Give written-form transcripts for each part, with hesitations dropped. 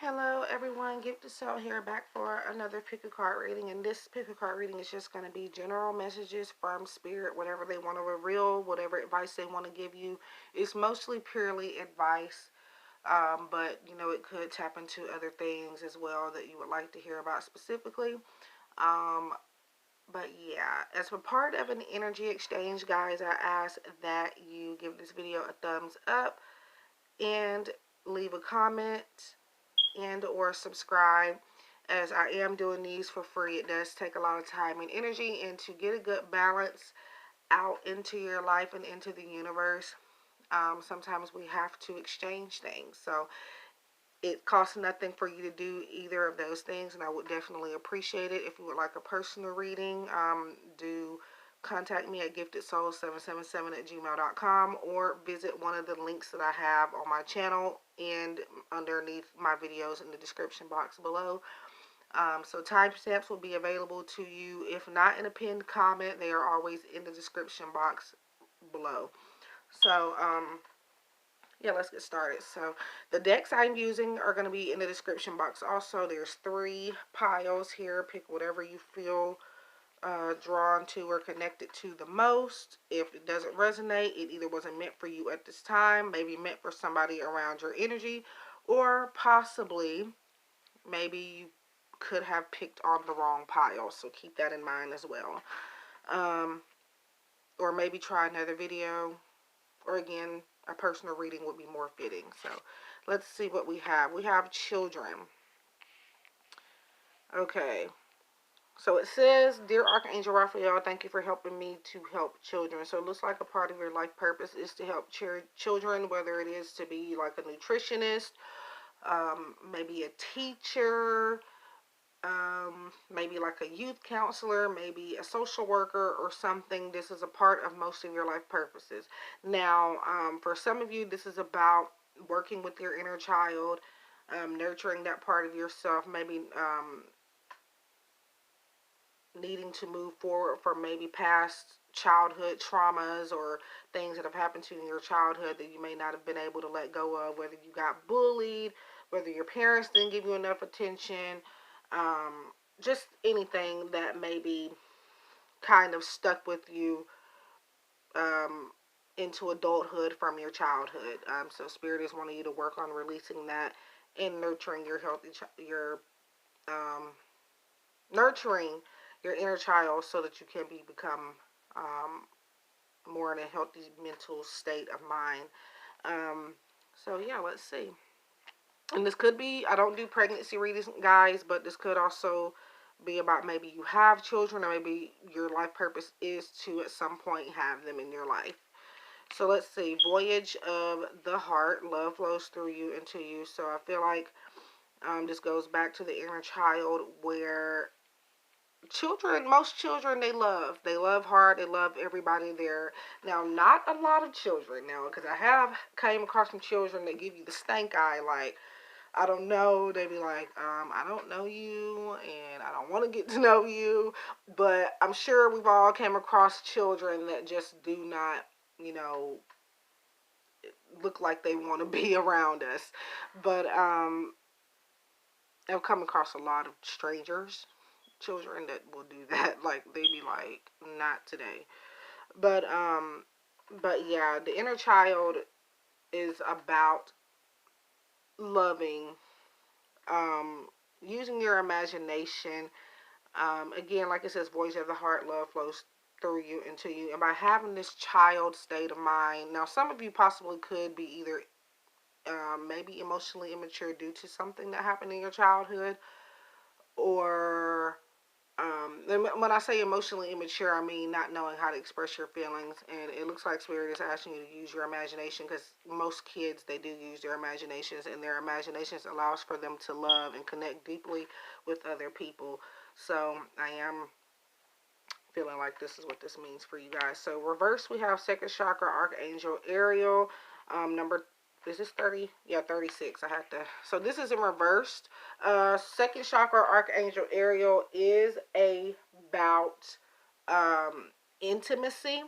Hello everyone, GiftedSoul here, back for another pick a card reading, and this pick a card reading is just going to be general messages from Spirit, whatever they want to reveal, whatever advice they want to give you. It's mostly purely advice, but you know, it could tap into other things as well that you would like to hear about specifically. Um, but yeah, as a part of an energy exchange, guys, I ask that you give this video a thumbs up and leave a comment and or subscribe, as I am doing these for free. It does take a lot of time and energy, and to get a good balance out into your life and into the universe, sometimes we have to exchange things. So it costs nothing for you to do either of those things, and I would definitely appreciate it. If you would like a personal reading, do contact me at giftedsoul777@gmail.com, or visit one of the links that I have on my channel and underneath my videos in the description box below. So timestamps will be available to you. If not in a pinned comment, they are always in the description box below. So, yeah, let's get started. So the decks I'm using are going to be in the description box also. There's 3 piles here. Pick whatever you feel drawn to or connected to the most. If it doesn't resonate, it either wasn't meant for you at this time, maybe meant for somebody around your energy, or possibly maybe you could have picked on the wrong pile. So keep that in mind as well. Or maybe try another video, or again, a personal reading would be more fitting. So let's see what we have. We have children. Okay. So it says, Dear Archangel Raphael, thank you for helping me to help children. So it looks like a part of your life purpose is to help children, whether it is to be like a nutritionist, maybe a teacher, maybe like a youth counselor, maybe a social worker or something. This is a part of most of your life purposes. Now, for some of you, this is about working with your inner child, nurturing that part of yourself, maybe needing to move forward from maybe past childhood traumas or things that have happened to you in your childhood that you may not have been able to let go of, whether you got bullied, whether your parents didn't give you enough attention, just anything that maybe kind of stuck with you into adulthood from your childhood. So Spirit is wanting you to work on releasing that and nurturing your healthy, um, nurturing your inner child so that you can become more in a healthy mental state of mind. So yeah, let's see. And this could be, I don't do pregnancy readings, guys, but this could also be about maybe you have children, or maybe your life purpose is to at some point have them in your life. So let's see. Voyage of the heart. Love flows through you, into you. So I feel like this goes back to the inner child, where children, most children, they love hard, they love everybody there. Now, not a lot of children now, because I have came across some children that give you the stank eye, like, I don't know, they be like, I don't know you, and I don't want to get to know you. But I'm sure we've all came across children that just do not, you know, look like they want to be around us. But I've come across a lot of strangers, children that will do that. Like, they be like, not today. But but yeah, the inner child is about loving, um using your imagination. Again, like it says, voice of the heart, love flows through you, into you. And by having this child state of mind, now some of you possibly could be either maybe emotionally immature due to something that happened in your childhood, or when I say emotionally immature, I mean not knowing how to express your feelings. And it looks like Spirit is asking you to use your imagination, because most kids, they do use their imaginations, and their imaginations allows for them to love and connect deeply with other people. So I am feeling like this is what this means for you guys. So reverse, we have second chakra, Archangel Ariel. Number, is this 30? Yeah, 36. I had to. So this is in reversed. Second chakra, Archangel Ariel, is about intimacy.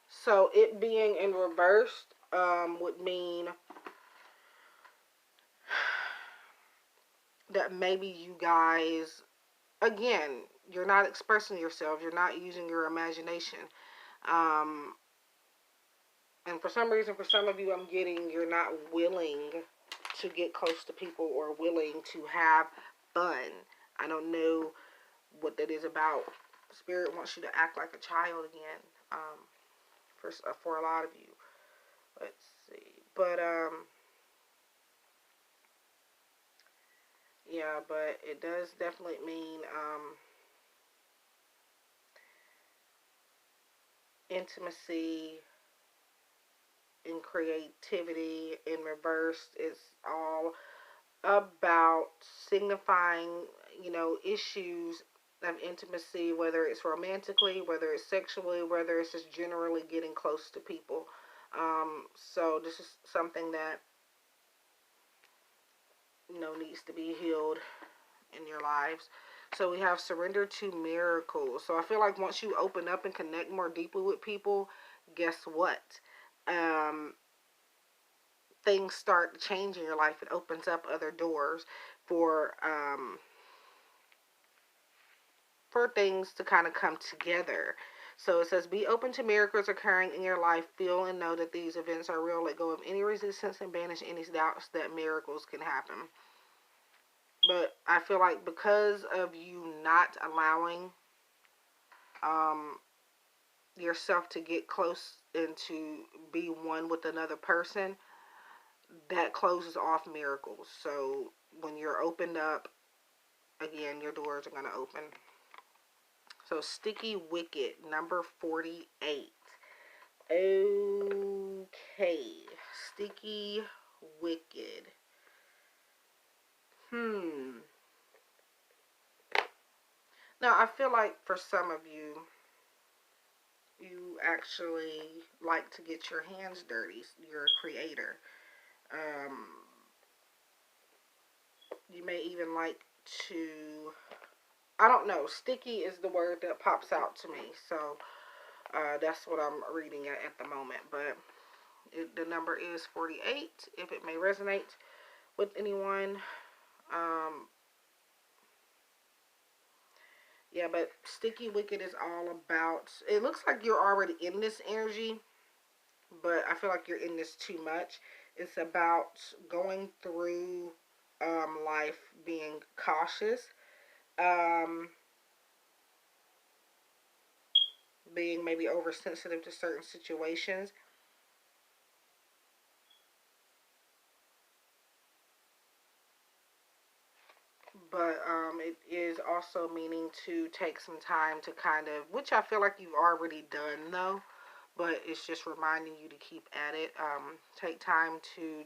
So it being in reversed would mean that maybe you guys, again, you're not expressing yourself. You're not using your imagination. Um, and for some reason, for some of you, I'm getting you're not willing to get close to people or willing to have fun. I don't know what that is about. Spirit wants you to act like a child again. For a lot of you. Let's see. But yeah, but it does definitely mean intimacy and creativity in reverse. It's all about signifying, issues of intimacy, whether it's romantically, whether it's sexually, whether it's just generally getting close to people. So this is something that, needs to be healed in your lives. So we have surrender to miracles. So I feel like once you open up and connect more deeply with people, guess what? Um, Things start to change in your life. It opens up other doors for things to kind of come together. So it says, be open to miracles occurring in your life. Feel and know that these events are real. Let go of any resistance and banish any doubts that miracles can happen. But I feel like because of you not allowing yourself to get close and to be one with another person, that closes off miracles. So when you're opened up, again, your doors are going to open. So Sticky Wicked, number 48. Okay. Sticky Wicked. Now, I feel like for some of you, you actually like to get your hands dirty. You're a creator. Um, you may even like to, I don't know, sticky is the word that pops out to me. So that's what I'm reading at the moment. But the number is 48, if it may resonate with anyone. Yeah, but Sticky Wicked is all about, it looks like you're already in this energy, but I feel like you're in this too much. It's about going through life being cautious, um, being maybe oversensitive to certain situations. But it is also meaning to take some time to kind of, which I feel like you've already done though, but it's just reminding you to keep at it. Take time to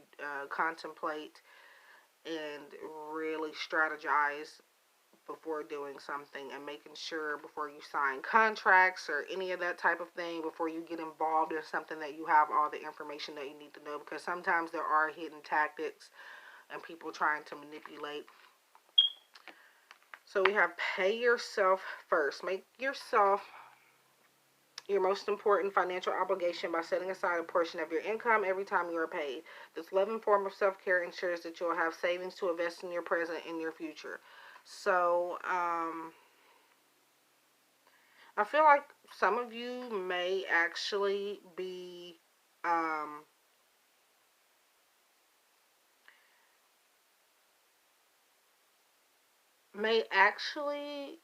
contemplate and really strategize before doing something and making sure before you sign contracts or any of that type of thing, before you get involved in something, that you have all the information that you need to know, because sometimes there are hidden tactics and people trying to manipulate. So we have pay yourself first. Make yourself your most important financial obligation by setting aside a portion of your income every time you are paid. This loving form of self-care ensures that you'll have savings to invest in your present and your future. So, I feel like some of you may actually be, um, may actually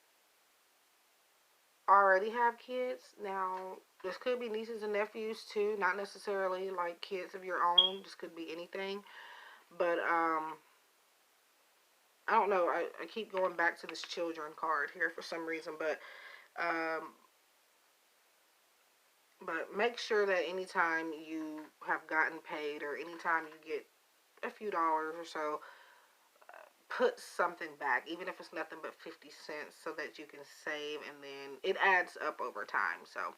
already have kids. Now, this could be nieces and nephews too, not necessarily like kids of your own. This could be anything. But, I don't know. I keep going back to this children card here for some reason. Um, but make sure that anytime you have gotten paid or anytime you get a few dollars or so, put something back, even if it's nothing but 50 cents, so that you can save, and then it adds up over time. So,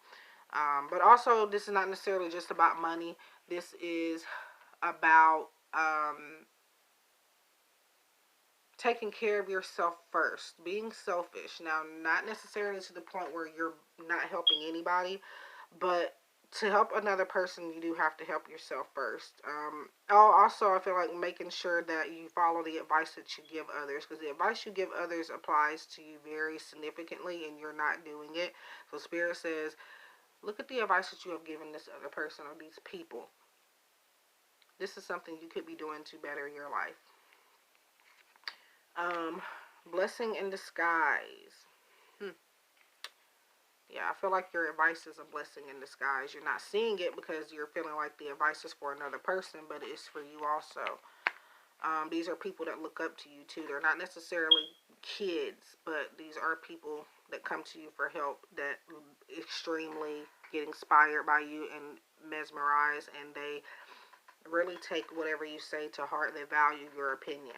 but also, this is not necessarily just about money. This is about taking care of yourself first, being selfish. Now, not necessarily to the point where you're not helping anybody, but to help another person, you do have to help yourself first. Also, I feel like making sure that you follow the advice that you give others, because the advice you give others applies to you very significantly, and you're not doing it. So Spirit says, look at the advice that you have given this other person or these people. This is something you could be doing to better your life. Blessing in disguise. Yeah, I feel like your advice is a blessing in disguise. You're not seeing it because you're feeling like the advice is for another person, but it's for you also. These are people that look up to you too. They're not necessarily kids, but these are people that come to you for help, that extremely get inspired by you and mesmerized, and they really take whatever you say to heart. They value your opinion.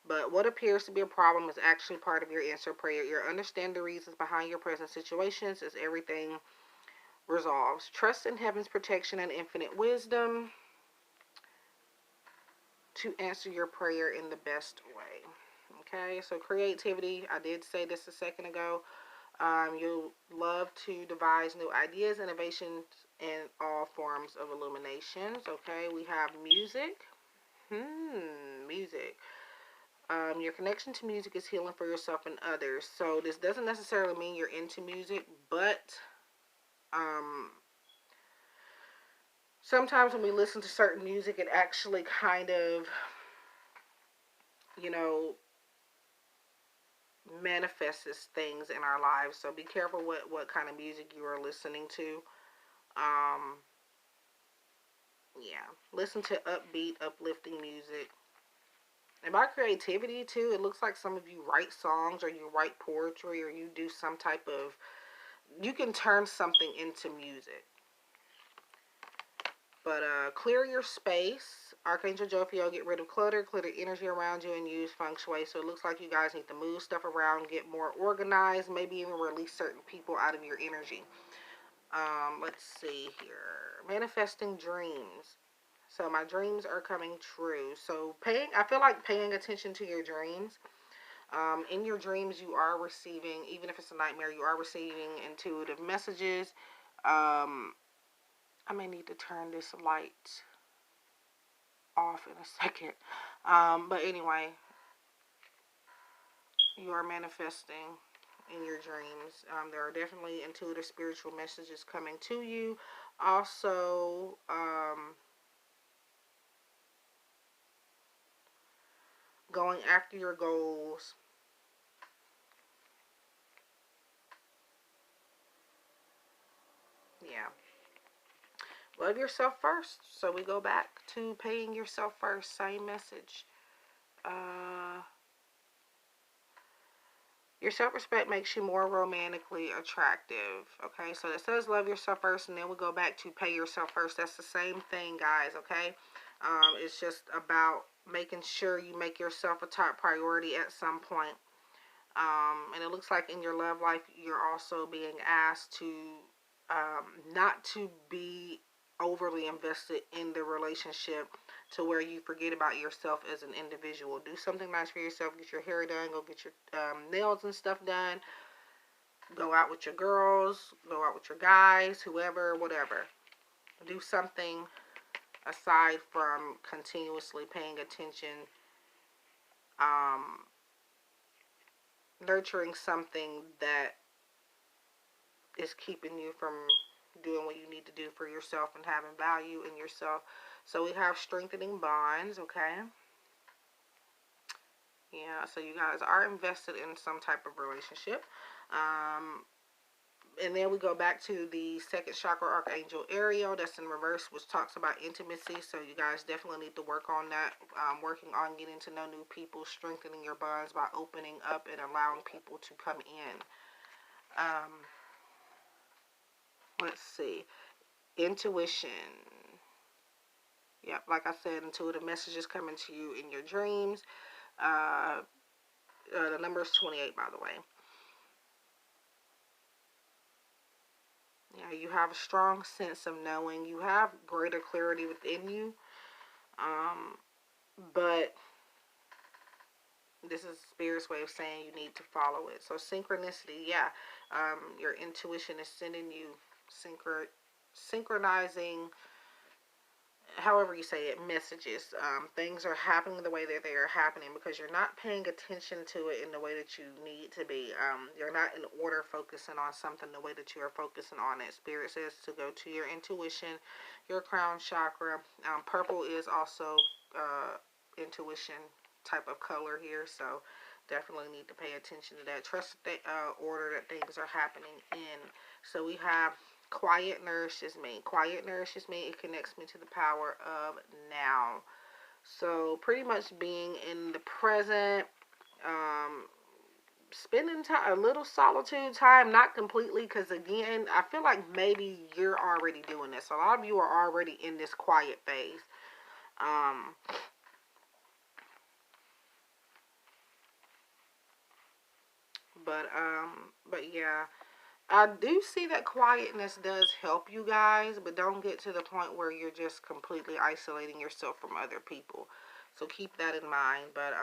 But what appears to be a problem is actually part of your answer prayer. You understand the reasons behind your present situations as everything resolves. Trust in heaven's protection and infinite wisdom to answer your prayer in the best way. Okay, so creativity. I did say this a second ago. You'll love to devise new ideas, innovations, and all forms of illuminations. Okay, we have music. Music. Your connection to music is healing for yourself and others. So this doesn't necessarily mean you're into music, but sometimes when we listen to certain music, it actually kind of, you know, manifests things in our lives. So be careful what kind of music you are listening to. Yeah, listen to upbeat, uplifting music. And by creativity too, it looks like some of you write songs, or you write poetry, or you do some type of, you can turn something into music. But clear your space. Archangel Jophiel, get rid of clutter, clear the energy around you, and use feng shui. So it looks like you guys need to move stuff around, get more organized, maybe even release certain people out of your energy. Let's see here. Manifesting dreams. So my dreams are coming true. So I feel like paying attention to your dreams. In your dreams, you are receiving, even if it's a nightmare, you are receiving intuitive messages. I may need to turn this light off in a second. But anyway, you are manifesting in your dreams. There are definitely intuitive spiritual messages coming to you. Also, going after your goals. Yeah. Love yourself first. So we go back to paying yourself first. Same message. Your self-respect makes you more romantically attractive. Okay, so it says love yourself first, and then we go back to pay yourself first. That's the same thing, guys, okay? It's just about making sure you make yourself a top priority at some point. And it looks like in your love life, you're also being asked to not to be overly invested in the relationship to where you forget about yourself as an individual. Do something nice for yourself. Get your hair done. Go get your nails and stuff done. Go out with your girls. Go out with your guys. Whoever, whatever. Do something aside from continuously paying attention. Nurturing something that is keeping you from doing what you need to do for yourself and having value in yourself. So we have strengthening bonds, okay? Yeah, so you guys are invested in some type of relationship. And then we go back to the second chakra, Archangel Ariel. That's in reverse, which talks about intimacy. So you guys definitely need to work on that. Working on getting to know new people, strengthening your bonds by opening up and allowing people to come in. Let's see. Intuition. Yep, like I said, intuitive messages coming to you in your dreams. The number is 28, by the way. Yeah, you have a strong sense of knowing. You have greater clarity within you. But this is Spirit's way of saying you need to follow it. So synchronicity, yeah. Your intuition is sending you synchronizing, however you say it, messages. Things are happening the way that they are happening because you're not paying attention to it in the way that you need to be. You're not in order focusing on something the way that you are focusing on it. Spirit says to go to your intuition, your crown chakra. Purple is also intuition type of color here, so definitely need to pay attention to that. Trust the order that things are happening in. So we have quiet nourishes me. Quiet nourishes me. It connects me to the power of now. So pretty much being in the present, spending time, a little solitude time, not completely, because again, I feel like maybe you're already doing this. A lot of you are already in this quiet phase. But yeah, I do see that quietness does help you guys, but don't get to the point where you're just completely isolating yourself from other people. So keep that in mind. But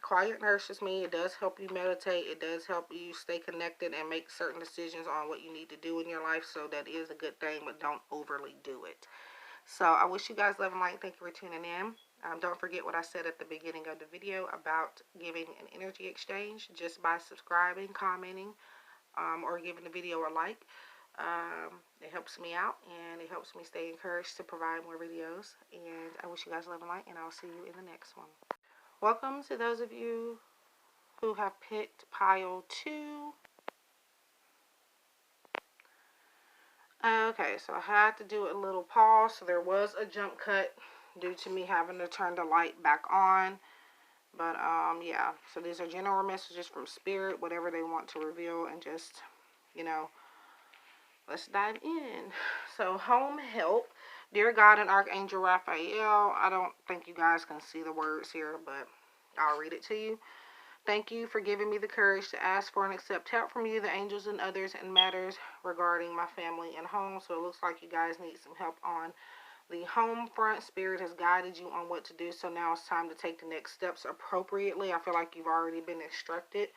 quiet nourishes me. It does help you meditate. It does help you stay connected and make certain decisions on what you need to do in your life. So that is a good thing, but don't overly do it. So I wish you guys love and light. Thank you for tuning in. Don't forget what I said at the beginning of the video about giving an energy exchange just by subscribing, commenting, or giving the video a like. It helps me out and it helps me stay encouraged to provide more videos. And I wish you guys love and light, and I'll see you in the next one. Welcome to those of you who have picked pile 2. Okay, so I had to do a little pause. So there was a jump cut due to me having to turn the light back on. But yeah, so these are general messages from Spirit, whatever they want to reveal, and just, you know, let's dive in. So home help. Dear God and Archangel Raphael, I don't think you guys can see the words here, but I'll read it to you. Thank you for giving me the courage to ask for and accept help from you, the angels, and others in matters regarding my family and home. So it looks like you guys need some help on the home front. Spirit has guided you on what to do, so now it's time to take the next steps appropriately. I feel like you've already been instructed.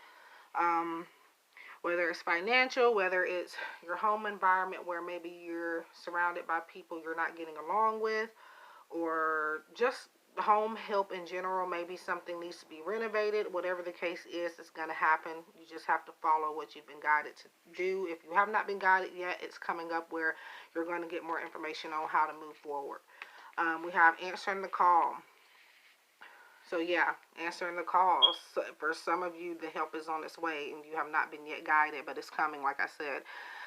Whether it's financial, whether it's your home environment where maybe you're surrounded by people you're not getting along with, or just home help in general. Maybe something needs to be renovated. Whatever the case is, it's going to happen. You just have to follow what you've been guided to do. If you have not been guided yet, it's coming up where you're going to get more information on how to move forward. We have answering the call. So yeah, answering the calls. So for some of you, the help is on its way and you have not been yet guided, but it's coming, like I said.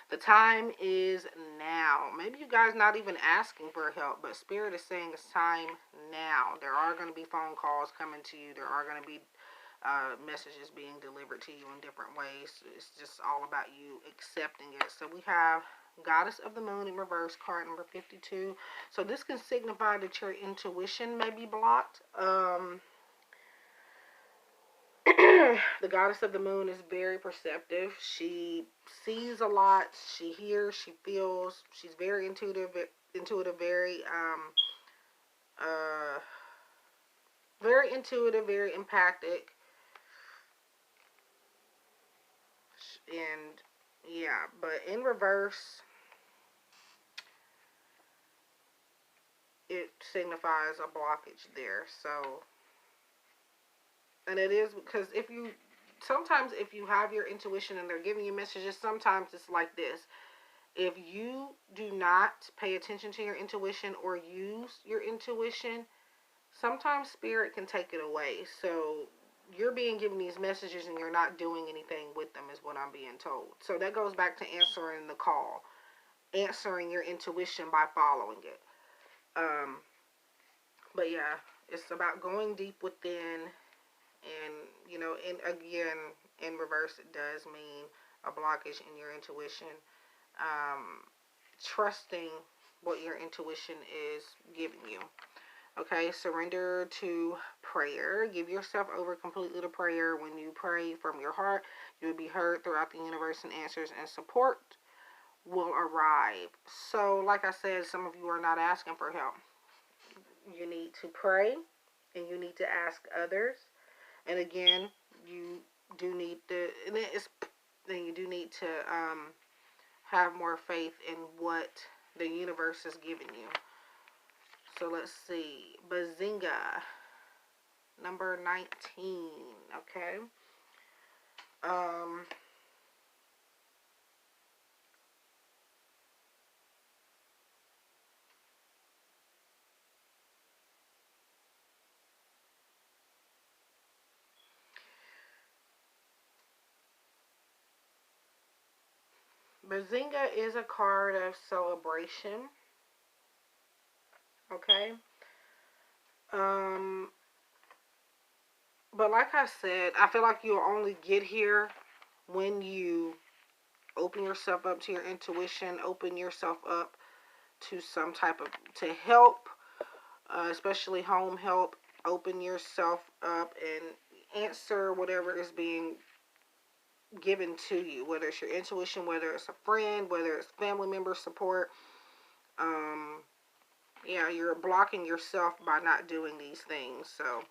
The time is now. Maybe you guys not even asking for help, but Spirit is saying it's time now. There are going to be phone calls coming to you. There are going to be messages being delivered to you in different ways. It's just all about you accepting it. So we have Goddess of the Moon in reverse, card number 52. So this can signify that your intuition may be blocked. The Goddess of the Moon is very perceptive. She sees a lot. She hears. She feels. She's very intuitive. Very intuitive. Very empathic. And yeah, but in reverse, it signifies a blockage there. So, and it is because sometimes if you have your intuition and they're giving you messages, sometimes it's like this. If you do not pay attention to your intuition or use your intuition, sometimes Spirit can take it away. So you're being given these messages and you're not doing anything with them is what I'm being told. So that goes back to answering the call. Answering your intuition by following it. But yeah, it's about going deep within. And, you know, and again, in reverse, it does mean a blockage in your intuition. Trusting what your intuition is giving you. Okay, surrender to prayer. Give yourself over completely to prayer. When you pray from your heart, you will be heard throughout the universe, and answers and support will arrive. So, like I said, some of you are not asking for help. You need to pray, and you need to ask others. And again, you do need to, then you do need to have more faith in what the universe is giving you. So let's see. Bazinga. Number 19. Okay. Bazinga is a card of celebration. Okay. But like I said, I feel like you'll only get here when you open yourself up to your intuition, open yourself up to some type of, to help, especially home help. Open yourself up and answer whatever is being given to you, whether it's your intuition, whether it's a friend, whether it's family member support. Yeah, you're blocking yourself by not doing these things. So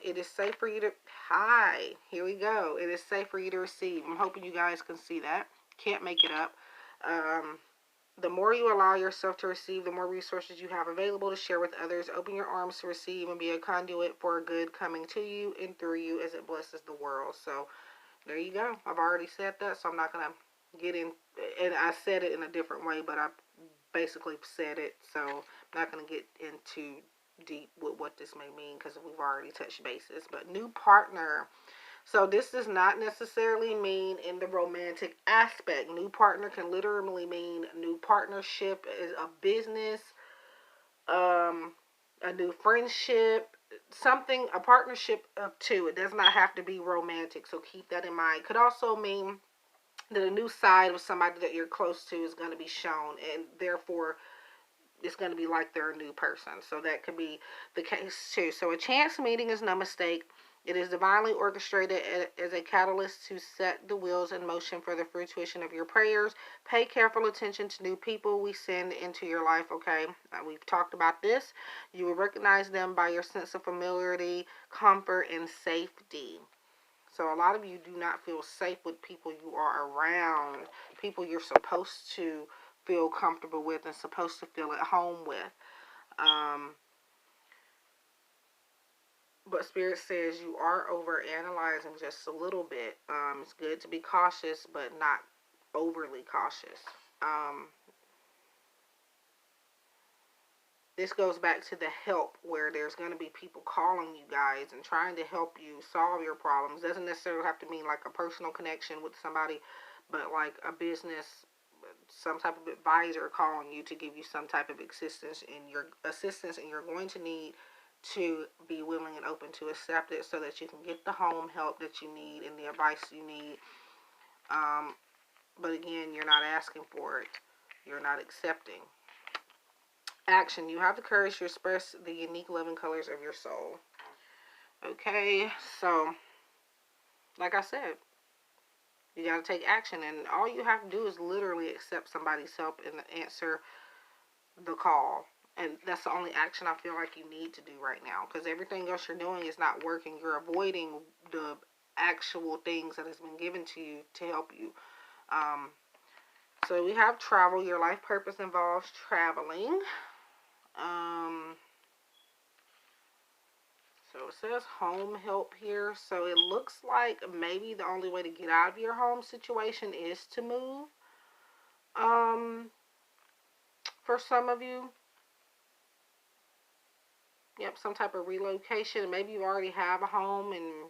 it is safe for you to, hi, here we go. It is safe for you to receive. I'm hoping you guys can see that. Can't make it up. The more you allow yourself to receive, the more resources you have available to share with others. Open your arms to receive and be a conduit for good coming to you and through you as it blesses the world. So there you go. I've already said that, so I'm not going to get in. And I said it in a different way, but I basically said it. So I'm not going to get into deep with what this may mean because we've already touched bases. But new partner. So this does not necessarily mean in the romantic aspect. New partner can literally mean new partnership, a business, a new friendship, something, a partnership of two. It does not have to be romantic, so keep that in mind. It could also mean that a new side of somebody that you're close to is going to be shown, and therefore it's going to be like they're a new person. So that could be the case too. So a chance meeting is no mistake. It is divinely orchestrated as a catalyst to set the wheels in motion for the fruition of your prayers. Pay careful attention to new people we send into your life, okay? We've talked about this. You will recognize them by your sense of familiarity, comfort, and safety. So a lot of you do not feel safe with people you are around, people you're supposed to feel comfortable with and supposed to feel at home with. But Spirit says you are over analyzing just a little bit. It's good to be cautious, but not overly cautious. This goes back to the help, where there's going to be people calling you guys and trying to help you solve your problems. Doesn't necessarily have to mean like a personal connection with somebody, but like a business, some type of advisor calling you to give you some type of assistance, and you're going to need to be willing and open to accept it so that you can get the home help that you need and the advice you need. But again, you're not asking for it. You're not accepting. Action. You have the courage to express the unique loving colors of your soul. Okay, so like I said, you got to take action, and all you have to do is literally accept somebody's help and answer the call. And that's the only action I feel like you need to do right now, because everything else you're doing is not working. You're avoiding the actual things that has been given to you to help you. So we have travel. Your life purpose involves traveling. So it says home help here. So it looks like maybe the only way to get out of your home situation is to move. For some of you. Yep, some type of relocation. Maybe you already have a home and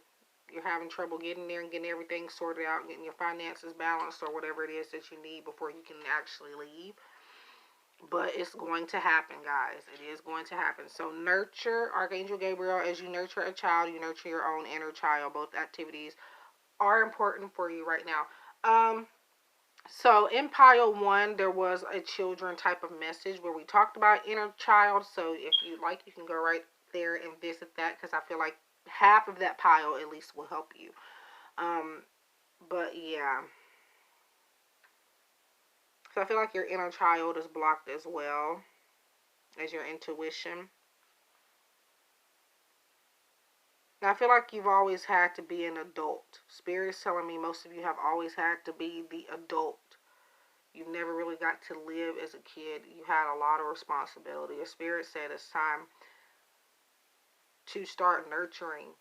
you're having trouble getting there and getting everything sorted out, getting your finances balanced or whatever it is that you need before you can actually leave. But it's going to happen, guys. It is going to happen. So nurture, Archangel Gabriel, as you nurture a child, you nurture your own inner child. Both activities are important for you right now. So in pile 1, there was a children type of message where we talked about inner child. So if you like, you can go right there and visit that, because I feel like half of that pile at least will help you. But yeah. So I feel like your inner child is blocked as well as your intuition. Now I feel like you've always had to be an adult. Spirit is telling me most of you have always had to be the adult You've never really got to live as a kid. You had a lot of responsibility. Your spirit said it's time to start nurturing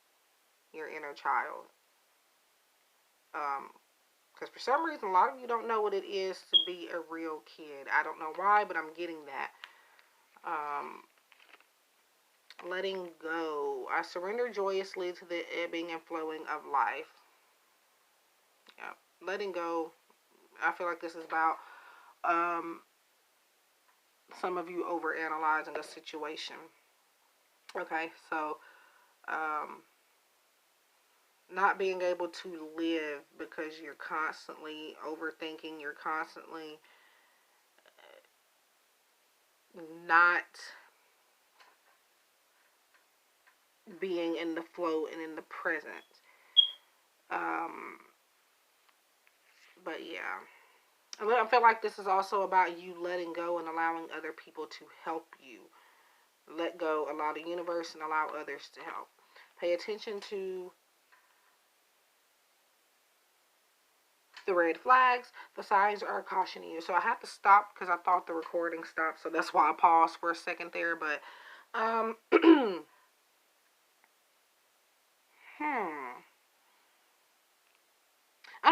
your inner child. Because for some reason, a lot of you don't know what it is to be a real kid. I don't know why, but I'm getting that. Letting go. I surrender joyously to the ebbing and flowing of life. Yeah. Letting go. I feel like this is about some of you overanalyzing a situation. Okay, so not being able to live because you're constantly overthinking, you're constantly not being in the flow and in the present. But yeah, I feel like this is also about you letting go and allowing other people to help you. Let go, allow the universe, and allow others to help. Pay attention to the red flags. The signs are cautioning you. So I had to stop because I thought the recording stopped. So that's why I paused for a second there. But, I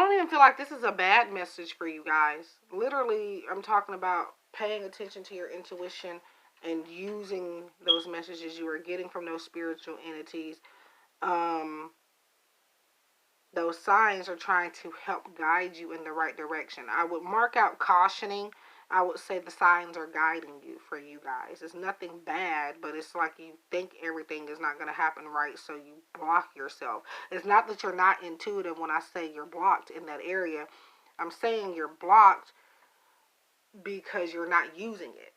don't even feel like this is a bad message for you guys. Literally, I'm talking about paying attention to your intuition and using those messages you are getting from those spiritual entities. Those signs are trying to help guide you in the right direction. I would mark out cautioning. I would say the signs are guiding you for you guys. It's nothing bad, but it's like you think everything is not going to happen right, so you block yourself. It's not that you're not intuitive when I say you're blocked in that area. I'm saying you're blocked because you're not using it.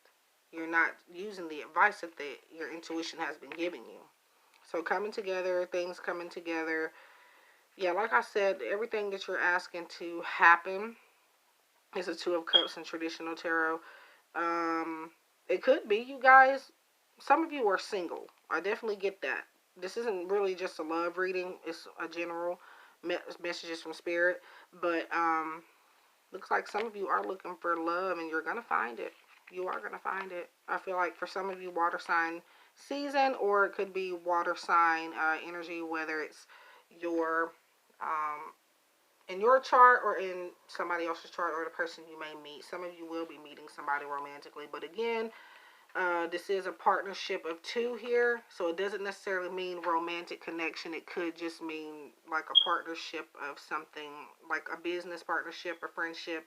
You're not using the advice that your intuition has been giving you. So coming together, things coming together. Yeah, like I said, everything that you're asking to happen is a Two of Cups in traditional tarot. It could be, you guys, some of you are single. I definitely get that. This isn't really just a love reading. It's a general messages from spirit. But looks like some of you are looking for love and you're going to find it. You are going to find it. I feel like for some of you, water sign season, or it could be water sign energy, whether it's your in your chart or in somebody else's chart or the person you may meet. Some of you will be meeting somebody romantically, but again, this is a partnership of two here, so it doesn't necessarily mean romantic connection. It could just mean like a partnership of something, like a business partnership, a friendship,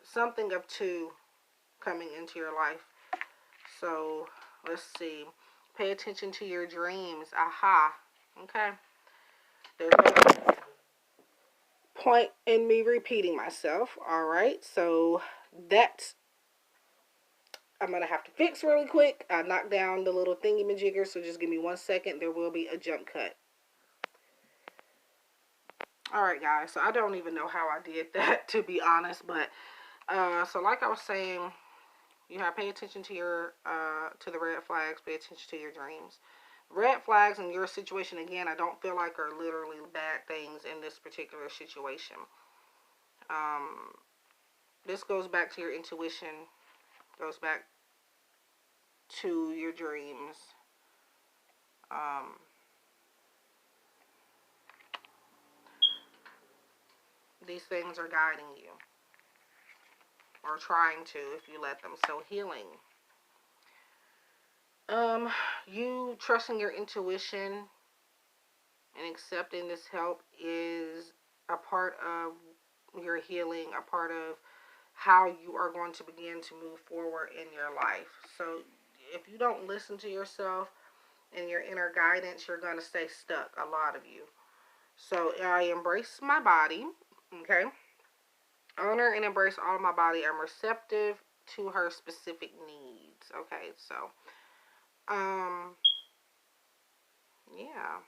something of two coming into your life. So let's see. Pay attention to your dreams. Aha. Okay. There's no point in me repeating myself. All right. So that's I'm going to have to fix really quick. I knocked down the little thingy-majigger, so just give me 1 second. There will be a jump cut. All right, guys. So I don't even know how I did that, to be honest. But so like I was saying, you have to pay attention to your to the red flags. Pay attention to your dreams. Red flags in your situation, again, I don't feel like are literally bad things in this particular situation. This goes back to your intuition, goes back to your dreams. These things are guiding you, or trying to, if you let them. So healing. You trusting your intuition and accepting this help is a part of your healing, a part of how you are going to begin to move forward in your life. So if you don't listen to yourself and your inner guidance, you're going to stay stuck, a lot of you. So I embrace my body, okay? Honor and embrace all of my body. I'm receptive to her specific needs, okay? So, yeah.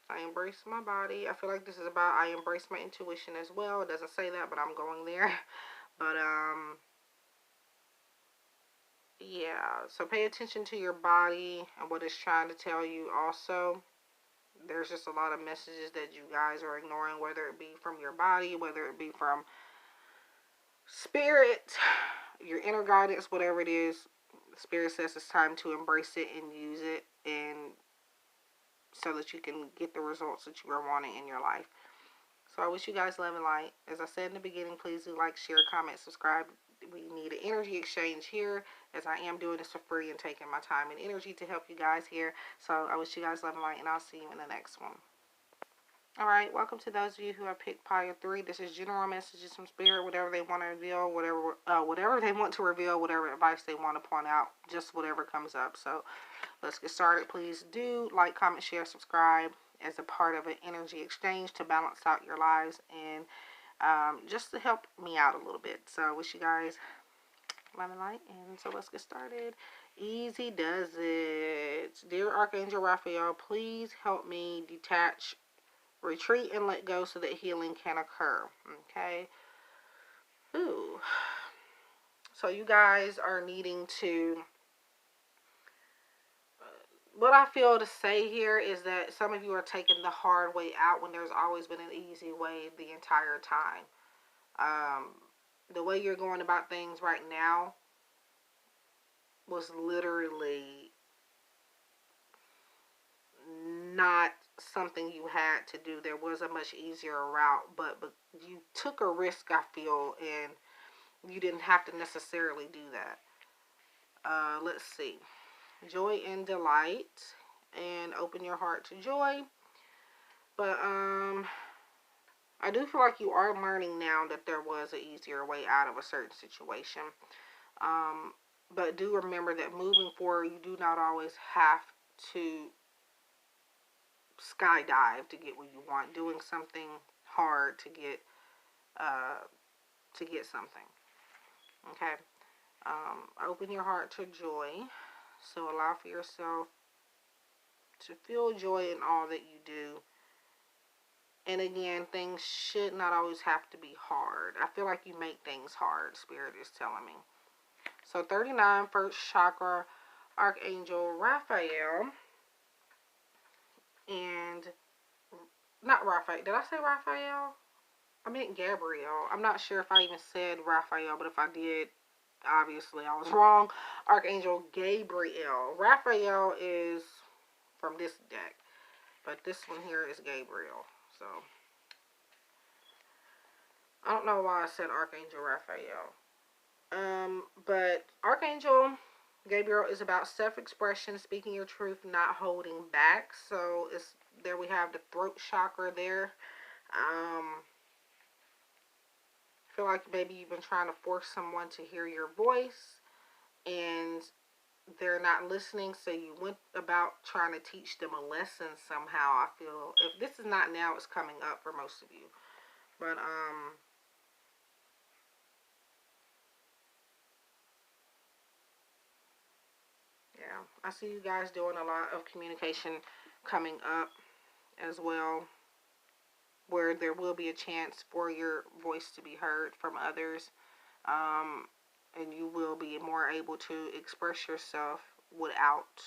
I embrace my body. I feel like this is about I embrace my intuition as well. It doesn't say that, but I'm going there. But, yeah. So pay attention to your body and what it's trying to tell you also. There's just a lot of messages that you guys are ignoring, whether it be from your body, whether it be from Spirit, your inner guidance, whatever it is, Spirit says it's time to embrace it and use it, and so that you can get the results that you are wanting in your life. So I wish you guys love and light. As I said in the beginning, please do like, share, comment, subscribe. We need an energy exchange here, as I am doing this for free and taking my time and energy to help you guys here. So I wish you guys love and light, and I'll see you in the next one. Alright, welcome to those of you who have picked pile 3. This is general messages from Spirit, whatever they want to reveal, whatever they want to reveal, whatever advice they want to point out, just whatever comes up. So let's get started. Please do like, comment, share, subscribe as a part of an energy exchange to balance out your lives and just to help me out a little bit. So I wish you guys love and light, and so let's get started. Easy does it. Dear Archangel Raphael, please help me detach, retreat, and let go so that healing can occur. Okay. Ooh. So you guys are needing to, what I feel to say here is that some of you are taking the hard way out when there's always been an easy way the entire time. The way you're going about things right now was literally not something you had to do. There was a much easier route, but you took a risk, I feel, and you didn't have to necessarily do that. Let's see. Joy and delight, and open your heart to joy. But I do feel like you are learning now that there was an easier way out of a certain situation. But do remember that moving forward, you do not always have to skydive to get what you want. Doing something hard to get something. Okay. Open your heart to joy. So allow for yourself to feel joy in all that you do. And again, things should not always have to be hard. I feel like you make things hard, Spirit is telling me. So 39, first chakra, Archangel Raphael. And, not Raphael. Did I say Raphael? I meant Gabriel. I'm not sure if I even said Raphael, but if I did, obviously I was wrong. Archangel Gabriel. Raphael is from this deck, but this one here is Gabriel. So I don't know why I said Archangel Raphael. But Archangel Gabriel is about self-expression, speaking your truth, not holding back. So it's there we have the throat chakra there. I feel like maybe you've been trying to force someone to hear your voice and they're not listening, so you went about trying to teach them a lesson somehow. I feel if this is not now, it's coming up for most of you. But yeah, I see you guys doing a lot of communication coming up as well, where there will be a chance for your voice to be heard from others, and you will be more able to express yourself without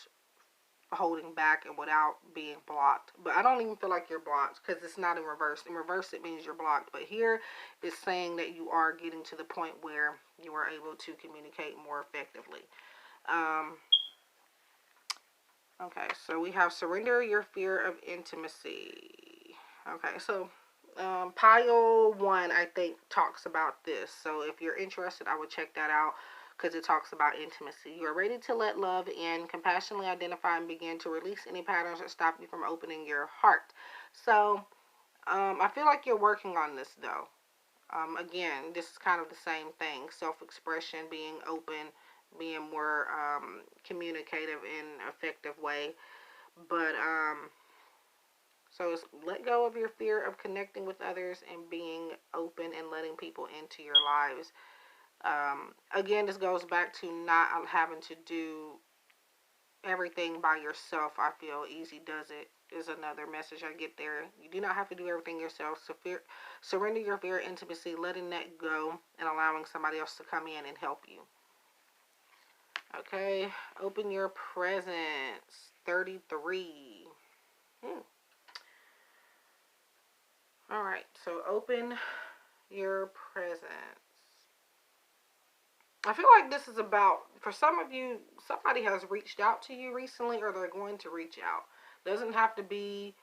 holding back and without being blocked. But I don't even feel like you're blocked because it's not in reverse. In reverse, it means you're blocked. But here it's saying that you are getting to the point where you are able to communicate more effectively. Okay, so we have surrender your fear of intimacy. Okay, so pile 1, I think, talks about this. So if you're interested, I would check that out because it talks about intimacy. You are ready to let love in, compassionately identify and begin to release any patterns that stop you from opening your heart. So I feel like you're working on this, though. Again, this is kind of the same thing. Self-expression, being open, being more communicative in an effective way. But so it's let go of your fear of connecting with others and being open and letting people into your lives. Again, this goes back to not having to do everything by yourself. I feel easy does it is another message I get there. You do not have to do everything yourself. So surrender your fear of intimacy, letting that go, and allowing somebody else to come in and help you. Okay, open your presence. 33. Alright, so open your presence. I feel like this is about, for some of you, somebody has reached out to you recently or they're going to reach out. Doesn't have to be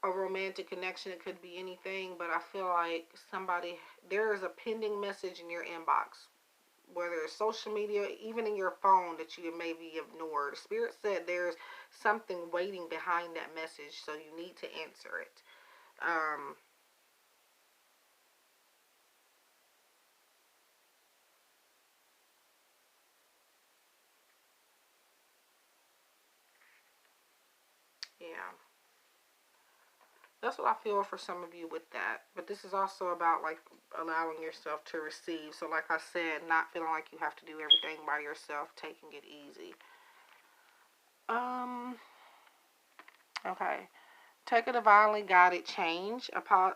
a romantic connection. It could be anything, but I feel like there is a pending message in your inbox, whether it's social media, even in your phone that you maybe ignored. Spirit said there's something waiting behind that message, so you need to answer it. Um, yeah. That's what I feel for some of you with that. But this is also about like allowing yourself to receive. So like I said, not feeling like you have to do everything by yourself, taking it easy. Um, okay. Take a divinely guided change.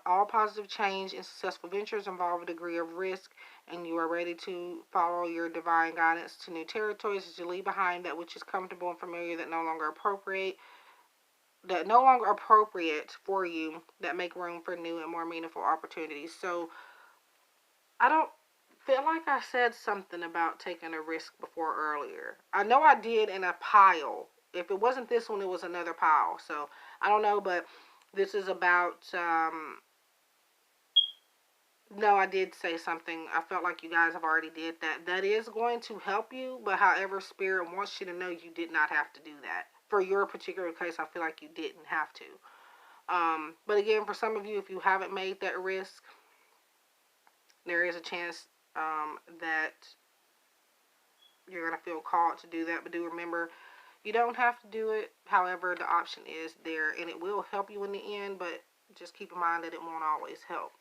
All positive change and successful ventures involve a degree of risk, and you are ready to follow your divine guidance to new territories as you leave behind that which is comfortable and familiar that no longer appropriate for you, that make room for new and more meaningful opportunities. So I don't feel like I said something about taking a risk before earlier. I know I did in a pile. If it wasn't this one, it was another pile. So I don't know, but this is about. No, I did say something. I felt like you guys have already did that. That is going to help you, but however, Spirit wants you to know you did not have to do that. For your particular case, I feel like you didn't have to. But again, for some of you, if you haven't made that risk, there is a chance that you're going to feel called to do that. But do remember, you don't have to do it. However, the option is there, and it will help you in the end, but just keep in mind that it won't always help.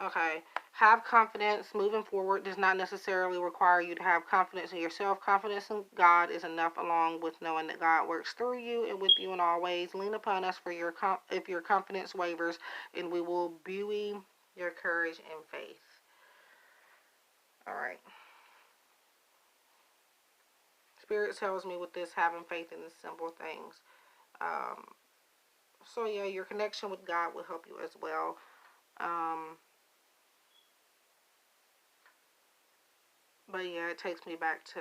Okay. Have confidence. Moving forward does not necessarily require you to have confidence in yourself. Confidence in God is enough, along with knowing that God works through you and with you in all ways. Lean upon us for if your confidence wavers, and we will buoy your courage and faith. All right. Spirit tells me with this, having faith in the simple things. Um, so yeah, your connection with God will help you as well. Um, but yeah, it takes me back to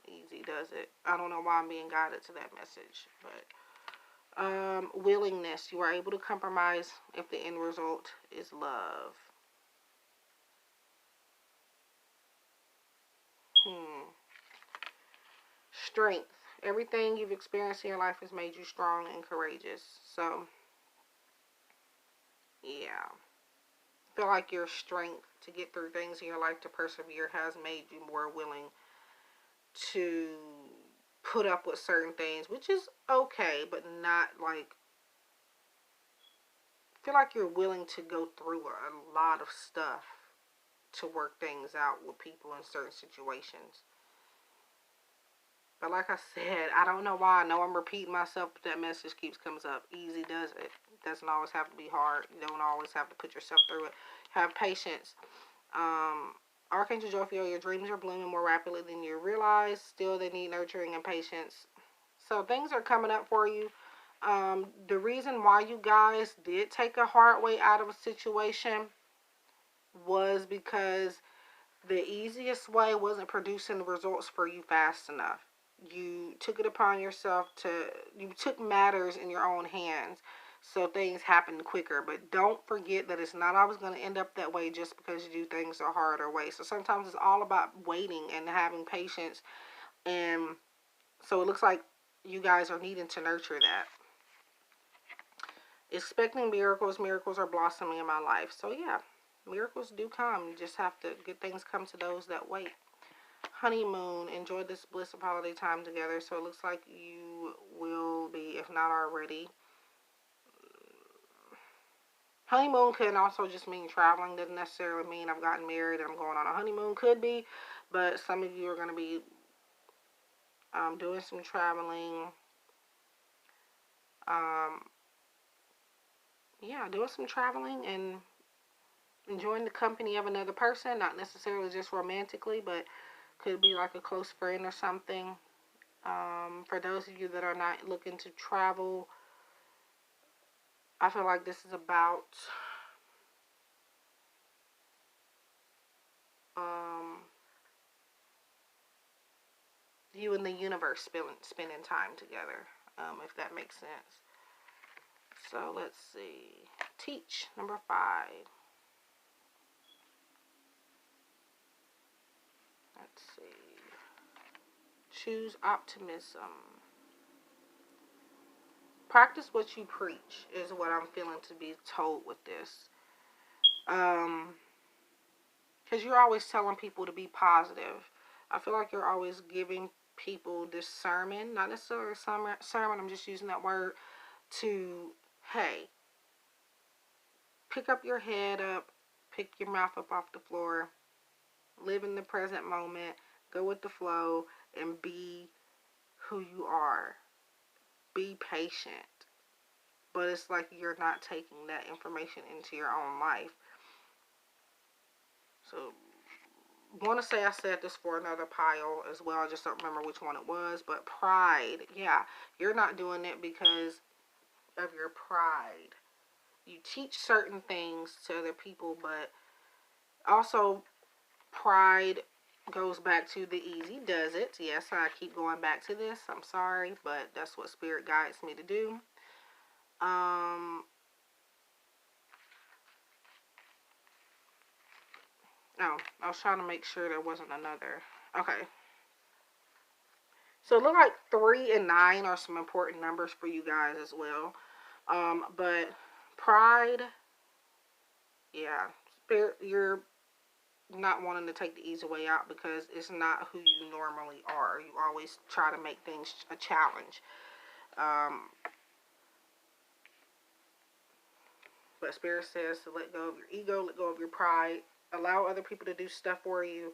easy does it. I don't know why I'm being guided to that message, but willingness. You are able to compromise if the end result is love. Hmm. Strength. Everything you've experienced in your life has made you strong and courageous. So, yeah. I feel like your strength to get through things in your life, to persevere, has made you more willing to put up with certain things, which is okay, but not like, I feel like you're willing to go through a lot of stuff to work things out with people in certain situations. But like I said, I don't know why. I know I'm repeating myself, but that message keeps comes up. Easy does it. It doesn't always have to be hard. You don't always have to put yourself through it. Have patience. Um, Archangel Jophiel, your dreams are blooming more rapidly than you realize. Still, they need nurturing and patience. So things are coming up for you. The reason why you guys did take a hard way out of a situation was because the easiest way wasn't producing the results for you fast enough. You took it upon yourself you took matters in your own hands, so things happened quicker. But don't forget that it's not always going to end up that way just because you do things a harder way. So sometimes it's all about waiting and having patience. And so it looks like you guys are needing to nurture that. Expecting miracles. Miracles are blossoming in my life. So yeah, miracles do come. You just have to, good things come to those that wait. Honeymoon. Enjoy this bliss of holiday time together. So it looks like you will be, if not already. Honeymoon can also just mean traveling. Doesn't necessarily mean I've gotten married and I'm going on a honeymoon. Could be. But some of you are going to be doing some traveling. Um, yeah, doing some traveling and enjoying the company of another person. Not necessarily just romantically, but could be like a close friend or something. For those of you that are not looking to travel, I feel like this is about you and the universe spending time together, if that makes sense. So let's see. Teach, number 5. Let's see. Choose optimism. Practice what you preach is what I'm feeling to be told with this. Because you're always telling people to be positive. I feel like you're always giving people this sermon, not necessarily a sermon, I'm just using that word, to, hey, pick up your head up, pick your mouth up off the floor, live in the present moment, go with the flow, and be who you are. Be patient. But it's like you're not taking that information into your own life. So, I want to say I said this for another pile as well. I just don't remember which one it was. But pride, yeah, you're not doing it because of your pride. You teach certain things to other people, but also pride goes back to the easy does it. Yes, I keep going back to this. I'm sorry, but that's what Spirit guides me to do. Oh, I was trying to make sure there wasn't another. Okay. So it looked like 3 and 9 are some important numbers for you guys as well. But pride, yeah, Spirit, you're not wanting to take the easy way out because it's not who you normally are. You always try to make things a challenge. But Spirit says to let go of your ego, let go of your pride, allow other people to do stuff for you.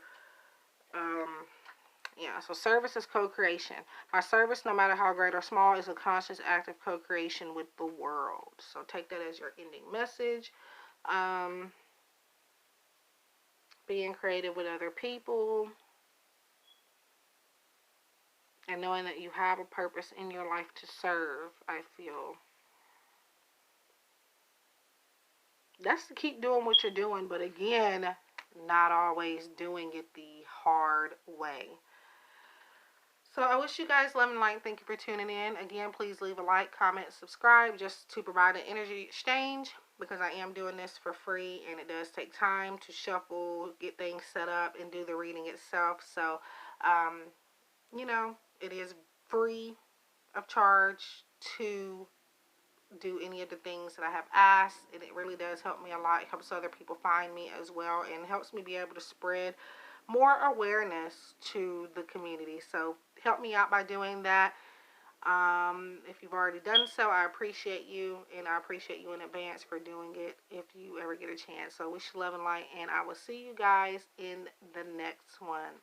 Yeah, so service is co-creation. My service, no matter how great or small, is a conscious act of co-creation with the world. So take that as your ending message. Being creative with other people. And knowing that you have a purpose in your life to serve, I feel. That's to keep doing what you're doing, but again, not always doing it the hard way. So I wish you guys love and light. Thank you for tuning in. Again, please leave a like, comment, subscribe, just to provide an energy exchange, because I am doing this for free and it does take time to shuffle, get things set up, and do the reading itself. So, you know, it is free of charge to do any of the things that I have asked, and it really does help me a lot. It helps other people find me as well, and helps me be able to spread more awareness to the community. So help me out by doing that. If you've already done so, I appreciate you, and I appreciate you in advance for doing it if you ever get a chance. So wish you love and light, and I will see you guys in the next one.